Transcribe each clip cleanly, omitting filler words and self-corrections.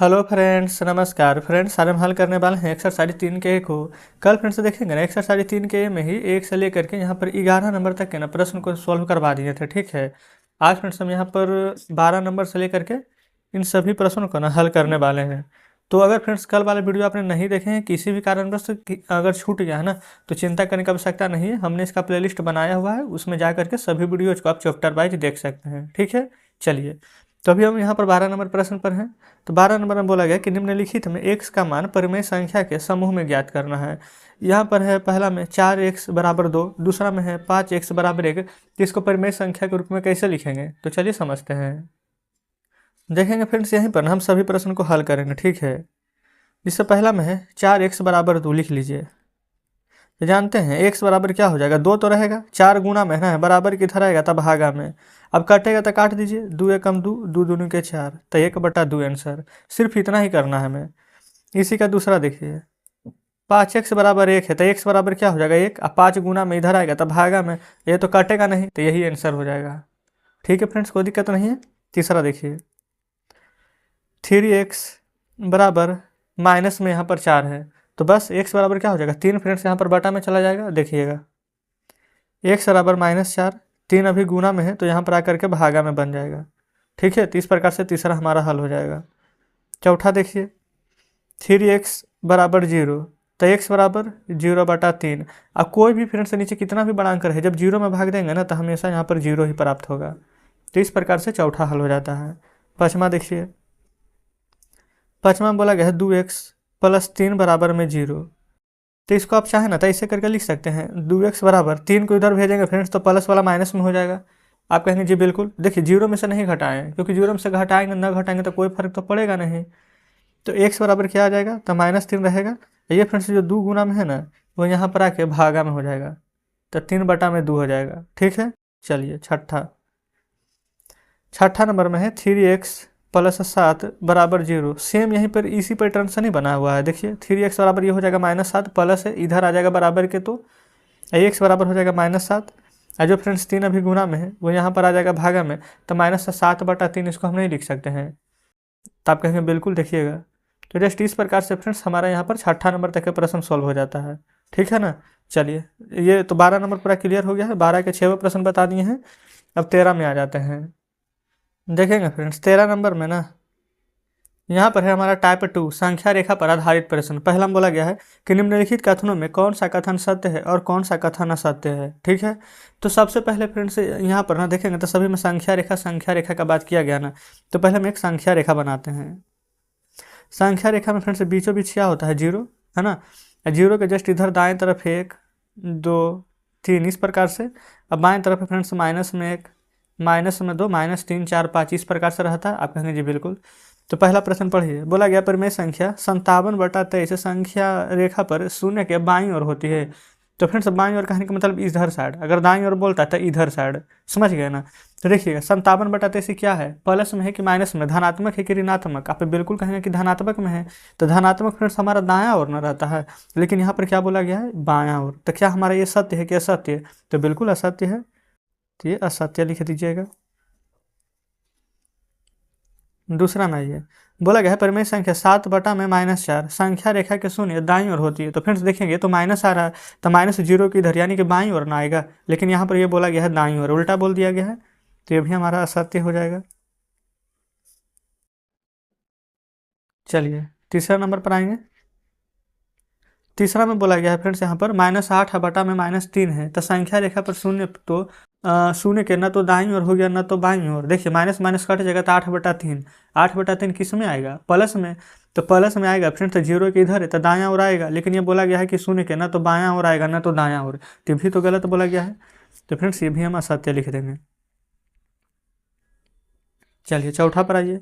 Hello friends, नमस्कार friends. आज हम हल करने वाले हैं एक्सरसाइज 3 के को। कल फ्रेंड्स देखेंगे ना, एक्सरसाइज 3 के में ही 1 से लेकर के यहाँ पर 11 नंबर तक के ना प्रश्न को सॉल्व करवा दिए थे। ठीक है, आज फ्रेंड्स हम यहाँ पर 12 नंबर से लेकर के इन सभी प्रश्नों को ना हल करने वाले हैं। तो अगर फ्रेंड्स कल वाले वीडियो आपने नहीं देखे हैं, किसी भी कारणवश अगर छूट गया है ना, तो चिंता करने की आवश्यकता नहीं है। हमने इसका प्लेलिस्ट बनाया हुआ है, उसमें जा करके सभी वीडियोज को आप चैप्टर वाइज देख सकते हैं। ठीक है, चलिए तो अभी हम यहाँ पर 12 नंबर प्रश्न पर हैं। तो 12 नंबर में बोला गया कि निम्नलिखित में x का मान परिमेय संख्या के समूह में ज्ञात करना है। यहाँ पर है पहला में 4x बराबर 2, दूसरा में है 5x बराबर 1। तो इसको परिमेय संख्या के रूप में कैसे लिखेंगे, तो चलिए समझते हैं। देखेंगे फ्रेंड्स, यहीं पर हम सभी प्रश्न को हल करेंगे। ठीक है, जिससे पहला में है 4x बराबर 2 लिख लीजिए। तो जानते हैं x बराबर क्या हो जाएगा, 2 तो रहेगा, 4 गुना में है बराबर किधर आएगा तब भागा में। अब काटेगा तो काट दीजिए, 2 एकम 2, 2 दूनी के 4, तो 1/2 आंसर। सिर्फ इतना ही करना है हमें। इसी का दूसरा देखिए, 5x बराबर 1 है, तो x बराबर क्या हो जाएगा 1। अब 5 गुना में इधर आएगा तब भागा में, ये तो काटेगा नहीं, तो यही आंसर हो जाएगा। ठीक है फ्रेंड्स, कोई दिक्कत नहीं है। तीसरा देखिए, 3x बराबर माइनस में यहाँ पर 4 है, तो बस x बराबर क्या हो जाएगा 3। फ्रेंड्स यहाँ पर बटा में चला जाएगा, देखिएगा x बराबर -4, 3 अभी गुना में है तो यहाँ पर आकर के भागा में बन जाएगा। ठीक है, तो इस प्रकार से तीसरा हमारा हल हो जाएगा। चौथा देखिए, 3x बराबर 0, तो x बराबर 0/3। अब कोई भी फ्रेंड्स से नीचे कितना भी बड़ा अंक है, जब 0 में भाग देंगे ना तो हमेशा यहाँ पर 0 ही प्राप्त होगा। तो इस प्रकार से चौथा हल हो जाता है। पाँचवा देखिए, पाँचवा में बोला गया है 2x + 3 बराबर में 0। तो इसको आप चाहें ना तो ऐसे करके लिख सकते हैं, 2x बराबर 3 को इधर भेजेंगे फ्रेंड्स तो प्लस वाला माइनस में हो जाएगा। आप कहेंगे जी बिल्कुल, देखिए 0 में से नहीं घटाएं, क्योंकि 0 में से घटाएंगे ना घटाएंगे तो कोई फर्क तो पड़ेगा नहीं। तो x बराबर क्या आ जाएगा, तो -3 रहेगा। ये फ्रेंड्स जो 2 गुना में है ना, वो यहाँ पर आके भागा में हो जाएगा, तो 3/2 हो जाएगा। ठीक है, चलिए छठा नंबर में है 3x + 7 बराबर 0। सेम यहीं पर इसी पैटर्न से नहीं बना हुआ है। देखिए 3x बराबर ये हो जाएगा -7, प्लस है इधर आ जाएगा बराबर के, तो x बराबर हो जाएगा -7। और जो फ्रेंड्स 3 अभी गुना में है वो यहाँ पर आ जाएगा भागा में, तो -7/3 इसको हम नहीं लिख सकते हैं। तो आप कहेंगे बिल्कुल, देखिएगा। तो जस्ट इस प्रकार से फ्रेंड्स हमारा यहाँ पर छठा नंबर तक का प्रश्न सॉल्व हो जाता है। ठीक है ना, चलिए ये तो 12 नंबर पूरा क्लियर हो गया है। 12 के 6 प्रश्न बता दिए हैं। अब 13 में आ जाते हैं। देखेंगे फ्रेंड्स 13 नंबर में ना, यहाँ पर है हमारा टाइप 2 संख्या रेखा पर आधारित प्रश्न। पहला बोला गया है कि निम्नलिखित कथनों में कौन सा कथन सत्य है और कौन सा कथन असत्य है। ठीक है, तो सबसे पहले फ्रेंड्स यहाँ पर ना देखेंगे तो सभी में संख्या रेखा का बात किया गया ना, तो पहले हम एक संख्या रेखा बनाते हैं। संख्या रेखा में फ्रेंड्स बीचों बीच क्या होता है, 0 है ना। 0 के जस्ट इधर दाएं तरफ 1 2 3 इस प्रकार से। अब बाएं तरफ फ्रेंड्स -1 -2 -3 4 5 इस प्रकार से रहता है। आप कहेंगे जी बिल्कुल। तो पहला प्रश्न पढ़िए, बोला गया परिमेय संख्या 57/23 संख्या रेखा पर शून्य के बाईं ओर होती है। तो फ्रेंड्स बाईं ओर कहने का मतलब इधर साइड, अगर दाईं ओर बोलता है तो इधर साइड, समझ गए ना। तो देखिएगा 57/23 क्या है, प्लस में है कि माइनस में, धनात्मक है कि ऋणात्मक। आप बिल्कुल कहेंगे कि धनात्मक में है, तो धनात्मक फ्रेंड्स हमारा दायां ओर न रहता है, लेकिन यहाँ पर क्या बोला गया है, बायां ओर। तो क्या हमारा ये सत्य है कि असत्य है, तो बिल्कुल असत्य है, तो ये असत्य लिख दीजिएगा। दूसरा में ये बोला गया है परिमेय संख्या 7/-4 संख्या रेखा के शून्य दाईं ओर होती है। तो फ्रेंड्स देखेंगे तो माइनस आ रहा है, तो -0 की इधर यानी कि बाईं ओर ना आएगा, लेकिन यहाँ पर ये बोला गया है दाईं ओर, उल्टा बोल दिया गया है, तो ये भी हमारा असत्य हो जाएगा। चलिए तीसरा नंबर पर आएंगे। तीसरा में बोला गया है फ्रेंड्स यहाँ पर -8/-3 है, तो संख्या रेखा पर शून्य, तो शून्य के न तो दाईं ओर हो गया न तो बाईं ओर। देखिए माइनस माइनस कट जाएगा तो 8/3, 8/3 किस में आएगा, प्लस में। तो प्लस में आएगा फ्रेंड्स, तो 0 के इधर है तो दायां ओर आएगा, लेकिन ये बोला गया है कि शून्य के न तो बायां ओर आएगा न तो दायां ओर, तो भी तो गलत बोला गया है। तो फ्रेंड्स ये भी हम असत्य लिख देंगे। चलिए चौथा पर आइए,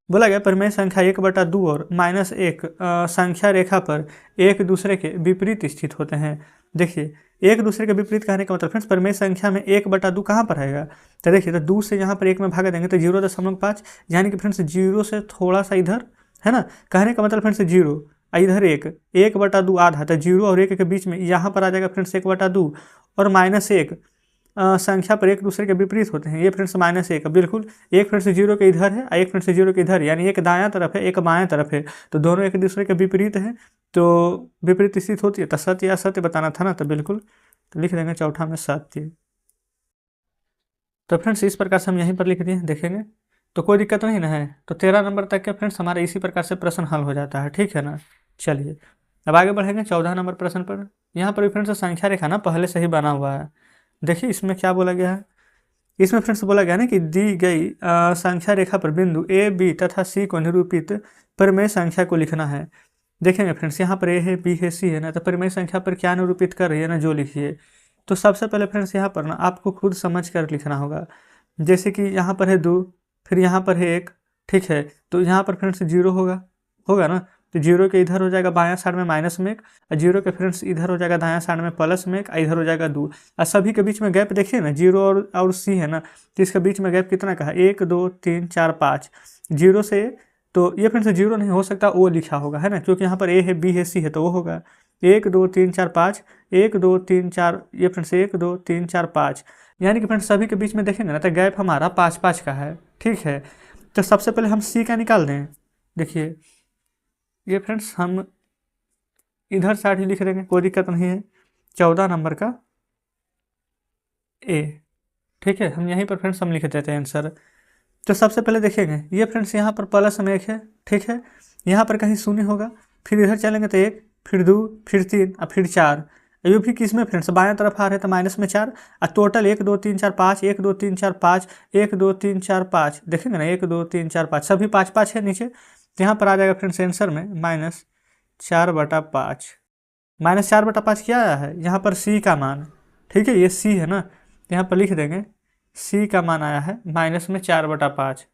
बोला गया परिमेय संख्या 1/2 और -1 संख्या रेखा पर एक दूसरे के विपरीत स्थित होते हैं। देखिए एक दूसरे के विपरीत कहने का मतलब फ्रेंड्स परिमेय संख्या में 1/2 कहाँ पर आएगा, तो देखिए तो 2 से यहाँ पर 1 में भागा देंगे तो 0.5, यानी कि फ्रेंड्स 0 से थोड़ा सा इधर है ना। कहने का मतलब फ्रेंड्स 0 इधर 1/2 आधा, तो 0 और 1 के बीच में यहाँ पर आ जाएगा फ्रेंड्स 1/2 और -1 संख्या पर एक दूसरे के विपरीत होते हैं। ये फ्रेंड्स -1 बिल्कुल, एक फ्रेंड्स 0 के इधर है और एक फ्रेंड्स 0 के इधर, यानी एक दायां तरफ है एक बायां तरफ है, तो दोनों एक दूसरे के विपरीत है, तो विपरीत स्थिति होती है, तो सत्य या असत्य बताना था ना, तो बिल्कुल तो लिख देंगे चौथा में सत्य। तो फ्रेंड्स इस प्रकार से हम यहीं पर लिख दिए, देखेंगे तो कोई दिक्कत नहीं ना है। तो 13 नंबर तक के फ्रेंड्स हमारा इसी प्रकार से प्रश्न हल हो जाता है, ठीक है ना। चलिए अब आगे बढ़ेंगे 14 नंबर प्रश्न पर। यहाँ पर भी फ्रेंड्स संख्या रेखा ना पहले से ही बना हुआ है। देखिए इसमें क्या बोला गया है, इसमें फ्रेंड्स बोला गया ना कि दी गई संख्या रेखा पर बिंदु ए बी तथा सी को निरूपित परिमेय संख्या को लिखना है। देखेंगे फ्रेंड्स यहाँ पर ए है बी है सी है ना, तो परिमेय संख्या पर क्या निरूपित कर रही है ना, जो लिखिए। तो सबसे पहले फ्रेंड्स यहाँ पर ना आपको खुद समझ कर लिखना होगा। जैसे कि यहाँ पर है 2, फिर यहाँ पर है 1, ठीक है, तो यहाँ पर फ्रेंड्स 0 होगा ना, तो 0 के इधर हो जाएगा बायां साइड में माइनस में 1, और 0 के फ्रेंड्स इधर हो जाएगा दायां साइड में प्लस में 1, और इधर हो जाएगा 2। और सभी के बीच में गैप देखिए ना, 0 और सी है ना, तो इसके बीच में गैप कितना का है, 1 2 3 4 5। 0 से तो ये फ्रेंड्स 0 नहीं हो सकता, वो लिखा होगा है ना, क्योंकि यहाँ पर ए है बी है सी है, तो वो होगा 1 2 3 4 5, 1 2 3 4, ये फ्रेंड्स 1 2 3 4 5, यानी कि फ्रेंड्स सभी के बीच में देखेंगे ना तो गैप हमारा 5 5 का है, ठीक है। तो सबसे पहले हम सी का निकाल दें। देखिए ये फ्रेंड्स हम इधर साइड ही लिख देंगे, कोई दिक्कत नहीं है, 14 नंबर का ए, ठीक है। हम यहीं पर फ्रेंड्स हम लिख देते हैं आंसर। तो सबसे पहले देखेंगे ये फ्रेंड्स यहाँ पर प्लस में 1 है, ठीक है, यहाँ पर कहीं शून्य होगा, फिर इधर चलेंगे तो 1, फिर 2, फिर 3 और फिर 4। ये भी किस में फ्रेंड्स बाएं तरफ आ रहे हैं तो माइनस में 4, और टोटल 1 2 3 4 5, 1 2 3 4 5, 1 2 3 4 5, देखेंगे ना 1 2 3 4 5, सभी 5 5 है नीचे, तो यहाँ पर आ जाएगा फ्रेंड्स आंसर में -4/5। -4/5 क्या आया है, यहाँ पर सी का मान, ठीक है, ये सी है ना, यहाँ पर लिख देंगे सी का मान आया है -4/5।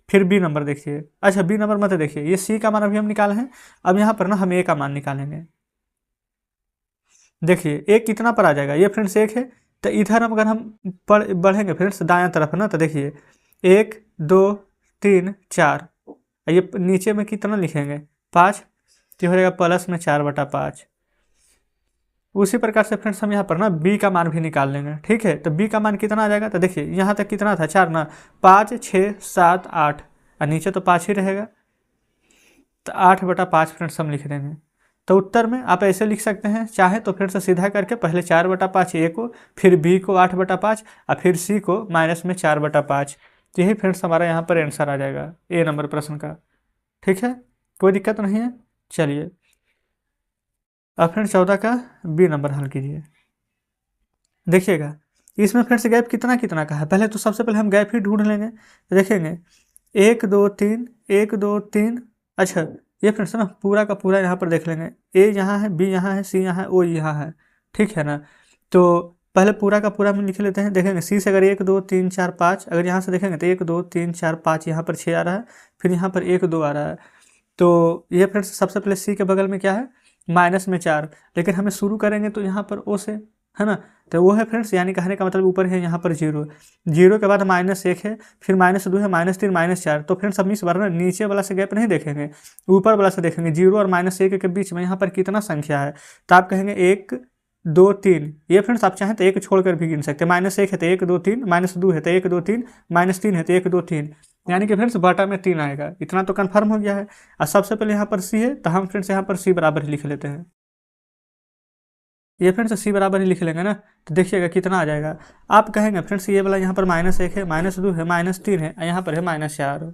फिर बी नंबर देखिए, अच्छा बी नंबर मत देखिए, ये सी का मान अभी हम निकाले हैं, अब यहाँ पर ना हम ए का मान निकालेंगे। देखिए ए कितना पर आ जाएगा, ये फ्रेंड्स 1 है, तो इधर हम अगर हम बढ़ेंगे फ्रेंड्स दायां तरफ ना, तो देखिए 1 2 3 4, ये नीचे में कितना लिखेंगे 5, तो हो जाएगा प्लस में 4/5। उसी प्रकार से फ्रेंड्स हम यहाँ पर ना बी का मान भी निकाल लेंगे, ठीक है। तो बी का मान कितना आ जाएगा, तो देखिए यहाँ तक कितना था 4 ना, 5 6 7 8, और नीचे तो 5 ही रहेगा, तो 8/5 फ्रेंड्स हम लिख देंगे। तो उत्तर में आप ऐसे लिख सकते हैं, चाहे तो फ्रेंड्स सीधा करके पहले 4/5 ए को, फिर बी को 8/5, और फिर सी को -4/5। तो यही फ्रेंड्स हमारा यहाँ पर आंसर आ जाएगा ए नंबर प्रश्न का, ठीक है, कोई दिक्कत नहीं है। चलिए अब फ्रेंड्स 14 का बी नंबर हल कीजिए। देखिएगा इसमें फ्रेंड्स गैप कितना कितना का है, पहले तो सबसे पहले हम गैप ही ढूंढ लेंगे, तो देखेंगे 1 2 3 1 2 3, अच्छा ये फ्रेंड्स ना पूरा का पूरा यहाँ पर देख लेंगे, ए यहाँ है बी यहाँ है सी यहाँ है ओ यहाँ है, ठीक है ना। तो पहले पूरा का पूरा हम लिख लेते हैं, देखेंगे सी से अगर 1 2 3 4 5, अगर यहाँ से देखेंगे तो 1 2 3 4 5, यहाँ पर 6 आ रहा है, फिर यहाँ पर 1 2 आ रहा है, तो ये फ्रेंड्स सबसे पहले सी के बगल में क्या है -4, लेकिन हमें शुरू करेंगे तो यहाँ पर ओ से, है ना, तो वो है फ्रेंड्स, यानी कहने का मतलब ऊपर है यहाँ पर 0, 0 के बाद -1 है, फिर -2 है, -3 -4। तो फ्रेंड्स हम इस बार ना नीचे वाला से गैप नहीं देखेंगे, ऊपर वाला से देखेंगे, 0 और -1 के बीच में यहाँ पर कितना संख्या है, तो आप कहेंगे 1 2 3, ये फ्रेंड्स आप चाहें तो एक छोड़कर भी गिन सकते हैं, -1 है तो 1 2 3, -2 है तो 1 2 3, -3 है तो 1 2 3, यानी कि फ्रेंड्स बटा में 3 आएगा, इतना तो कन्फर्म हो गया है। और सबसे पहले यहाँ पर सी है, तो हम फ्रेंड्स यहाँ पर सी बराबर ही लिख लेते हैं, ये फ्रेंड्स सी बराबर ही लिख लेंगे ना, तो देखिएगा कितना आ जाएगा। आप कहेंगे फ्रेंड्स ये वाला यहाँ पर -1 है, -2 है, -3 है, यहाँ पर है -4,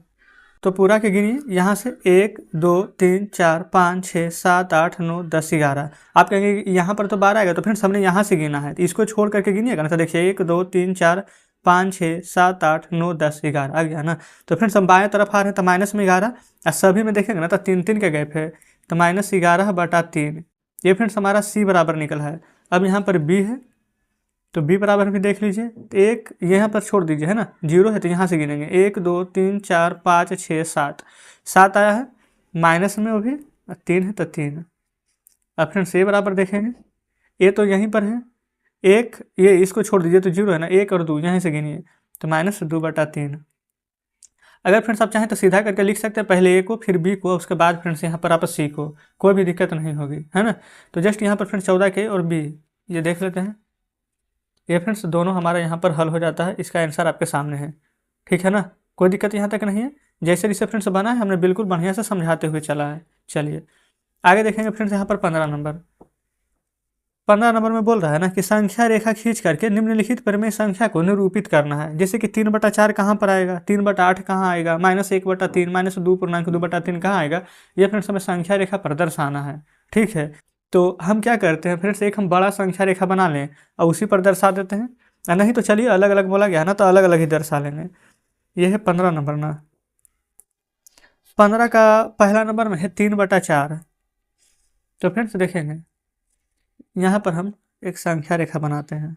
तो पूरा के गिनिए यहाँ से 1 2 3 4 5 6 7 8 9 10 11। आप कहेंगे यहाँ पर तो 12 आएगा, तो फ्रेंड्स हमने यहाँ से गिना है, तो इसको छोड़ करके गिनिएगा ना, तो देखिए 1 2 3 4 5 6 7 8 9 10 11 आ गया ना। तो फ्रेंड्स हम बाएं तरफ आ रहे हैं तो -11, और सभी में देखेंगे ना तो 3 3 का गैप है, तो -11/3, ये फ्रेंड्स हमारा सी बराबर निकल है। अब यहाँ पर बी है, तो बी बराबर भी देख लीजिए, तो एक यहाँ पर छोड़ दीजिए, है ना, 0 है तो यहाँ से गिनेंगे 1 2 3 4 5 6 7, 7 आया है, माइनस में वो भी 3 है तो 3। अब फ्रेंड्स ए बराबर देखेंगे, ए तो यहीं पर है, एक ये इसको छोड़ दीजिए तो 0 है ना, 1 और 2 यहीं से गिनिए, तो -2/3। अगर फ्रेंड्स आप चाहें तो सीधा करके लिख सकते हैं, पहले ए को फिर बी को, उसके बाद फ्रेंड्स यहाँ पर आप सी को, कोई भी दिक्कत नहीं होगी, है ना। तो जस्ट यहाँ पर फ्रेंड्स 14 के और बी ये देख लेते हैं। ये फ्रेंड्स दोनों हमारा यहाँ पर हल हो जाता है, इसका आंसर आपके सामने है। ठीक है ना, कोई दिक्कत यहाँ तक नहीं है। जैसे जैसे फ्रेंड्स बना है हमने बिल्कुल बढ़िया से समझाते हुए चला है। चलिए आगे देखेंगे फ्रेंड्स, यहाँ पर 15 नंबर। 15 नंबर में बोल रहा है ना कि संख्या रेखा खींच करके निम्नलिखित परिमेय संख्या को निरूपित करना है। जैसे कि 3/4 कहाँ पर आएगा, 3/8 कहाँ आएगा, -1/3, -2/2/3 कहाँ आएगा, ये फ्रेंड्स हमें संख्या रेखा पर दर्शाना है। ठीक है, तो हम क्या करते हैं फ्रेंड्स, एक हम बड़ा संख्या रेखा बना लें और उसी पर दर्शा देते हैं, नहीं तो चलिए अलग अलग बोला गया ना तो अलग अलग ही दर्शा लेंगे। ये है 15 नंबर ना। 15 का पहला नंबर में है 3/4। तो फ्रेंड्स देखेंगे यहाँ पर हम एक संख्या रेखा बनाते हैं।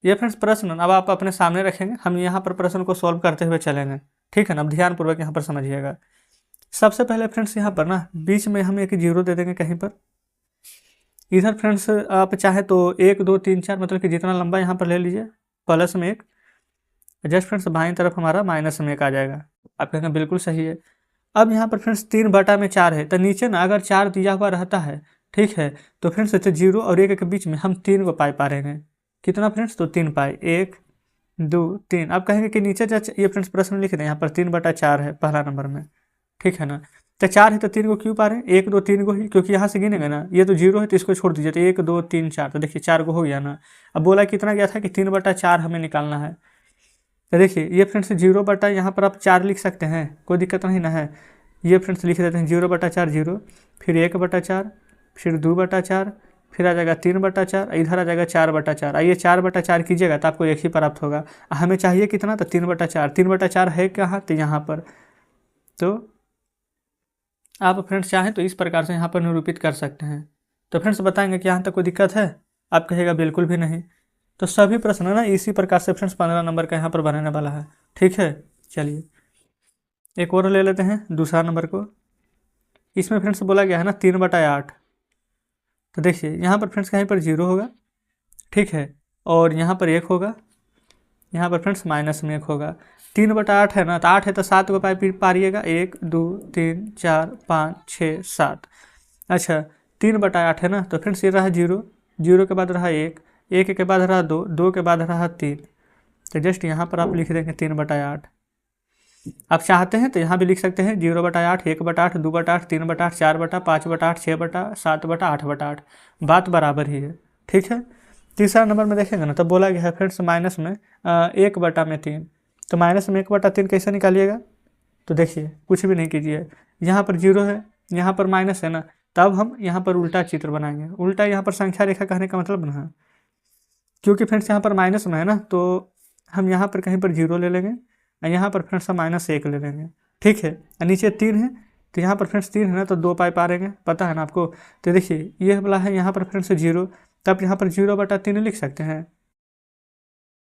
ये फ्रेंड्स प्रश्न अब आप अपने सामने रखेंगे, हम यहाँ पर प्रश्न को सॉल्व करते हुए चलेंगे। ठीक है ना, अब ध्यानपूर्वक यहाँ पर समझिएगा। सबसे पहले फ्रेंड्स यहाँ पर ना बीच में हम एक 0 दे देंगे कहीं पर। इधर फ्रेंड्स आप चाहे तो 1 2 3 4 मतलब कि जितना लंबा यहाँ पर ले लीजिए, प्लस में 1। जस्ट फ्रेंड्स बाईं तरफ हमारा माइनस में 1 आ जाएगा। आप कहेंगे बिल्कुल सही है। अब यहाँ पर फ्रेंड्स 3/4 है, तो नीचे ना अगर 4 दिया हुआ रहता है, ठीक है, तो फ्रेंड्स 0 और 1 के बीच में हम 3 को पाई पा रहे हैं। कितना फ्रेंड्स, तो 3 पाई, 1 2 3। आप कहेंगे कि नीचे ये फ्रेंड्स प्रश्न लिख दें, यहाँ पर 3/4 है पहला नंबर में। ठीक है ना, तो 4 है तो 3 को क्यों पा रहे हैं, 1 2 3 को ही, क्योंकि यहाँ से गिनेंगे ना, ये तो 0 है तो इसको छोड़ दीजिए, तो 1 2 3 4, तो देखिए 4 को हो गया ना। अब बोला कितना गया था कि 3/4 हमें निकालना है। तो देखिए ये फ्रेंड्स 0 यहाँ पर आप 4 लिख सकते हैं, कोई दिक्कत नहीं ना है। ये फ्रेंड्स लिख देते हैं 0/4 0, फिर 1/4, फिर 2/4, फिर आ जाएगा 3/4, इधर आ जाएगा 4/4। आइए 4/4 कीजिएगा तो आपको 1 ही प्राप्त होगा। हमें चाहिए कितना, तो 3/4। 3/4 है कहाँ, तो यहाँ पर। तो आप फ्रेंड्स चाहें तो इस प्रकार से यहाँ पर निरूपित कर सकते हैं। तो फ्रेंड्स बताएंगे कि यहाँ तक कोई दिक्कत है, आप कहेगा बिल्कुल भी नहीं। तो सभी प्रश्न ना इसी प्रकार से फ्रेंड्स 15 नंबर का यहाँ पर बनने वाला है। ठीक है, चलिए एक और ले लेते हैं दूसरा नंबर को। इसमें फ्रेंड्स बोला गया है ना 3/8। तो देखिए यहाँ पर फ्रेंड्स कहीं पर 0 होगा, ठीक है, और यहाँ पर 1 होगा, यहाँ पर फ्रेंड्स माइनस में 1 होगा। 3/8 है ना, तो 8 है तो 7 को पारिएगा, 1 2 3 4 5 6 7। अच्छा 3/8 है ना, तो फ्रेंड्स ये रहा 0, 0 के बाद रहा 1, 1 के बाद रहा 2, 2 के बाद रहा 3। तो जस्ट यहाँ पर आप लिख देंगे 3/8। आप चाहते हैं तो यहाँ भी लिख सकते हैं 0/8, 1/8, 2/8, 3/8, 4/8, 5/8, 6/8, 7/8, 8/8, बात बराबर ही है। ठीक है, तीसरा नंबर में देखेंगे ना, तो बोला गया है फ्रेंड्स माइनस में 1/3। तो माइनस में 1/3 कैसे निकालिएगा, तो देखिए कुछ भी नहीं कीजिए, यहाँ पर 0 है, यहाँ पर माइनस है ना, तब हम यहाँ पर उल्टा चित्र बनाएंगे। उल्टा यहाँ पर संख्या रेखा कहने का मतलब ना, क्योंकि फ्रेंड्स यहाँ पर माइनस में है ना, तो हम यहाँ पर कहीं पर 0 ले लेंगे, यहाँ पर फ्रेंड्स हम -1 ले लेंगे। ठीक है, नीचे 3 है, तो यहाँ पर फ्रेंड्स 3 है ना, तो 2 पाई पा रहेंगे, पता है ना आपको। तो देखिए ये वाला है यहाँ पर फ्रेंड्स 0, तब यहाँ पर 0/3 लिख सकते हैं,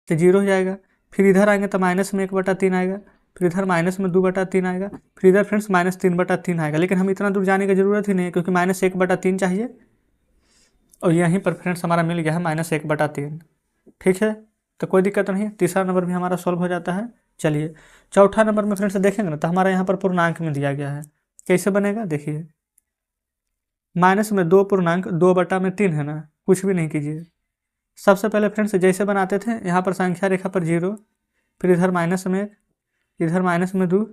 तो 0 हो जाएगा। फिर इधर आएंगे तो माइनस में 1/3 आएगा, फिर इधर माइनस में 2/3 आएगा, फिर इधर फ्रेंड्स -3/3 आएगा। लेकिन हम इतना दूर जाने की ज़रूरत ही नहीं है, क्योंकि -1/3 चाहिए, और यहीं पर फ्रेंड्स हमारा मिल गया है -1/3। ठीक है, तो कोई दिक्कत नहीं है, तीसरा नंबर भी हमारा सॉल्व हो जाता है। चलिए चौथा नंबर में फ्रेंड्स देखेंगे ना, तो हमारा यहाँ पर पूर्णांक में दिया गया है, कैसे बनेगा देखिए। माइनस में 2 पूर्णांक, 2/3 है ना, कुछ भी नहीं कीजिए। सबसे पहले फ्रेंड्स जैसे बनाते थे, यहाँ पर संख्या रेखा पर 0, फिर इधर माइनस में 1, इधर माइनस में 2,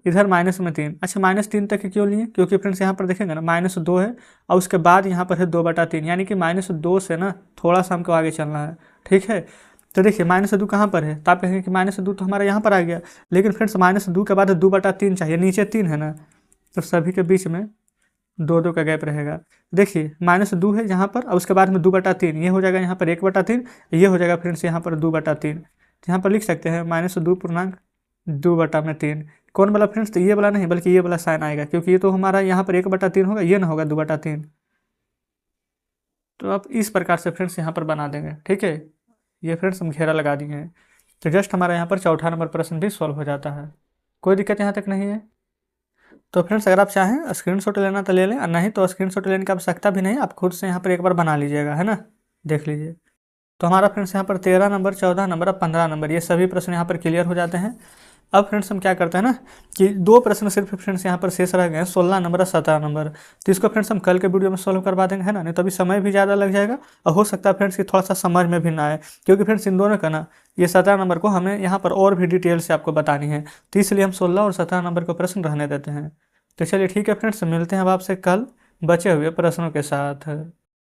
इधर -3। अच्छा -3 तक क्यों लिए, क्योंकि फ्रेंड्स यहाँ पर देखेंगे ना -2 है, और उसके बाद यहाँ पर है 2/3, यानी कि -2 से ना थोड़ा सा हमको आगे चलना है। ठीक है, तो देखिए -2 कहाँ पर है, तो आप कहेंगे कि -2 तो हमारा यहाँ पर आ गया, लेकिन फ्रेंड्स -2 के बाद 2/3 चाहिए, नीचे 3 है ना, तो सभी के बीच में 2 का गैप रहेगा। देखिए -2 है यहाँ पर, और उसके बाद में 2/3, ये हो जाएगा यहाँ पर 1/3, ये हो जाएगा फ्रेंड्स यहाँ पर 2/3। तो यहाँ पर लिख सकते हैं -2 पूर्णांक 2/3। कौन वाला फ्रेंड्स, तो ये वाला नहीं, बल्कि ये वाला साइन आएगा, क्योंकि ये तो हमारा यहाँ पर 1/3 होगा, ये ना होगा 2/3। तो आप इस प्रकार से फ्रेंड्स यहाँ पर बना देंगे। ठीक है, ये फ्रेंड्स हम घेरा लगा दिए हैं, तो जस्ट हमारा यहाँ पर चौथा नंबर प्रश्न भी सॉल्व हो जाता है। कोई दिक्कत यहाँ तक नहीं है। तो फ्रेंड्स अगर आप चाहें स्क्रीनशॉट लेना तो ले लें, और नहीं तो स्क्रीनशॉट लेने की आवश्यकता भी नहीं, आप खुद से यहाँ पर एक बार बना लीजिएगा, है ना, देख लीजिए। तो हमारा फ्रेंड्स यहाँ पर 13 नंबर, 14 नंबर और 15 नंबर, ये सभी प्रश्न यहाँ पर क्लियर हो जाते हैं। अब फ्रेंड्स हम क्या करते हैं ना कि 2 प्रश्न सिर्फ फ्रेंड्स यहाँ पर शेष रह गए हैं, 16 नंबर और 17 नंबर। तो इसको फ्रेंड्स हम कल के वीडियो में सॉल्व करवा देंगे, है ना, नहीं तो अभी समय भी ज़्यादा लग जाएगा और हो सकता है फ्रेंड्स कि थोड़ा सा समझ में भी ना आए, क्योंकि फ्रेंड्स इन दोनों का ना ये 17 नंबर को हमें यहाँ पर और भी डिटेल से आपको बतानी है, तो इसलिए हम 16 और 17 नंबर को प्रश्न रहने देते हैं। तो चलिए ठीक है फ्रेंड्स, मिलते हैं अब आपसे कल बचे हुए प्रश्नों के साथ।